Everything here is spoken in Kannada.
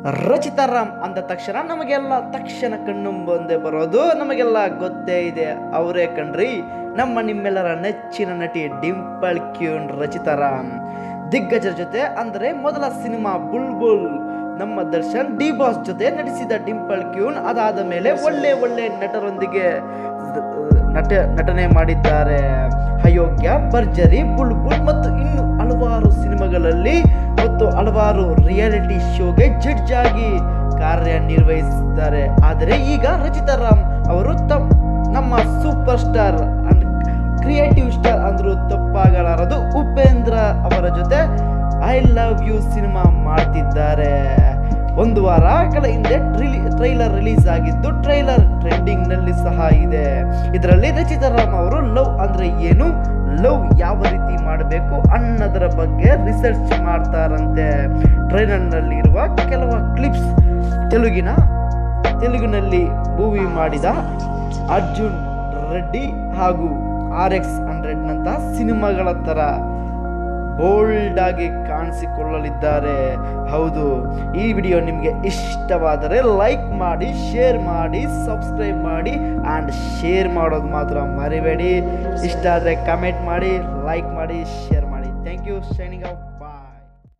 ರಚಿತಾ ರಾಮ್ ಅಂದ ತಕ್ಷಣ ನಮಗೆಲ್ಲ ತಕ್ಷಣ ಕಣ್ಣು ಬಂದೇ ಬರೋದು ನಮಗೆಲ್ಲ ಗೊತ್ತೇ ಇದೆ. ಅವರೇ ಕಣ್ರಿ ನಿಮ್ಮೆಲ್ಲರ ನೆಚ್ಚಿನ ನಟಿ ಡಿಂಪಲ್ ಕ್ಯೂನ್ ರಚಿತಾ ರಾಮ್. ದಿಗ್ಗಜರ ಜೊತೆ ಅಂದರೆ ಮೊದಲ ಸಿನಿಮಾ ಬುಲ್ಬುಲ್ ನಮ್ಮ ದರ್ಶನ್ ಡಿ ಬಾಸ್ ಜೊತೆ ನಟಿಸಿದ ಡಿಂಪಲ್ ಕ್ಯೂನ್ ಅದಾದ ಮೇಲೆ ಒಳ್ಳೆ ನಟರೊಂದಿಗೆ ನಟನೆ ಮಾಡಿದ್ದಾರೆ. ಅಯೋಗ್ಯ, ಭರ್ಜರಿ, ಬುಲ್ಬುಲ್ ಮತ್ತು ಇನ್ನು ಹಲವಾರು ಸಿನಿಮಾಗಳಲ್ಲಿ ಮತ್ತು ಹಲವಾರು ರಿಯಾಲಿಟಿ ಶೋಗೆ ಜಡ್ಜ್ ಆಗಿ ಕಾರ್ಯನಿರ್ವಹಿಸಿದ್ದಾರೆ. ಆದರೆ ಈಗ ರಚಿತಾ ರಾಮ್ ಅವರು ನಮ್ಮ super star and creative star ಅಂದ್ರೂ ತಪ್ಪಾಗಲಾರದು ಉಪೇಂದ್ರ ಅವರ ಜೊತೆ ಐ ಲವ್ ಯು ಸಿನಿಮಾ ಮಾಡ್ತಿದ್ದಾರೆ. ಒಂದು ವಾರಗಳ ಹಿಂದೆ ಟ್ರೈಲರ್ ರಿಲೀಸ್ ಆಗಿದ್ದು ಟ್ರೈಲರ್ ಟ್ರೆಂಡಿಂಗ್ ನಲ್ಲಿ ಸಹ ಇದೆ. ಇದರಲ್ಲಿ ರಚಿತಾ ರಾಮ್ ಅವರು ಲವ್ ಅಂದ್ರೆ ಏನು, ಲವ್ ಯಾವ ರೀತಿ ಮಾಡಬೇಕು ಅನ್ನೋದರ ಬಗ್ಗೆ ರಿಸರ್ಚ್ ಮಾಡ್ತಾರಂತೆ. ಟ್ರೈಲರ್ ನಲ್ಲಿ ಇರುವ ಕೆಲವು ಕ್ಲಿಪ್ಸ್ ತೆಲುಗಿನಲ್ಲಿ ಮೂವಿ ಮಾಡಿದ ಅರ್ಜುನ್ ರೆಡ್ಡಿ ಹಾಗೂ RX-100 ನಂತ ಸಿನಿಮಾಗಳ ತರ ಬೋಲ್ಡ್ ಆಗಿ ಕಾಣಿಸಿಕೊಳ್ಳಲಿದ್ದಾರೆ. ಹೌದು, ಈ ವಿಡಿಯೋ ನಿಮಗೆ ಇಷ್ಟವಾದರೆ ಲೈಕ್ ಮಾಡಿ, ಶೇರ್ ಮಾಡಿ, ಸಬ್ಸ್ಕ್ರೈಬ್ ಮಾಡಿ ಆ್ಯಂಡ್ ಶೇರ್ ಮಾಡೋದು ಮಾತ್ರ ಮರಿಬೇಡಿ. ಇಷ್ಟ ಆದರೆ ಕಮೆಂಟ್ ಮಾಡಿ, ಲೈಕ್ ಮಾಡಿ, ಶೇರ್ ಮಾಡಿ. Thank you. Signing out.